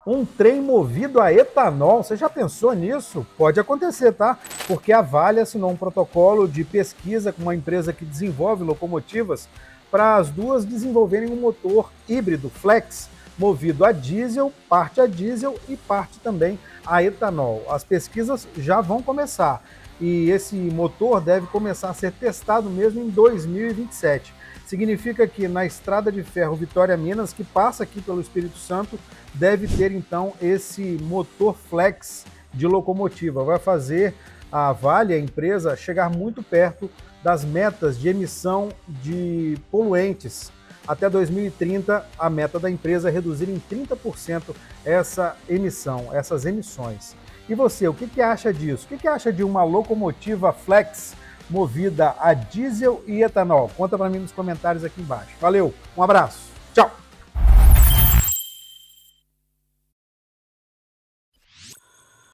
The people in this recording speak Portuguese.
Um trem movido a etanol, você já pensou nisso? Pode acontecer, tá? Porque a Vale assinou um protocolo de pesquisa com uma empresa que desenvolve locomotivas para as duas desenvolverem um motor híbrido flex, movido a diesel e parte também a etanol. As pesquisas já vão começar e esse motor deve começar a ser testado mesmo em 2027. Significa que na estrada de ferro Vitória-Minas, que passa aqui pelo Espírito Santo, deve ter então esse motor flex de locomotiva. Vai fazer a Vale, a empresa, chegar muito perto das metas de emissão de poluentes. Até 2030, a meta da empresa é reduzir em 30% essa emissão, essas emissões. E você, o que acha disso? O que acha de uma locomotiva flex movida a diesel e etanol? Conta para mim nos comentários aqui embaixo. Valeu, um abraço, tchau!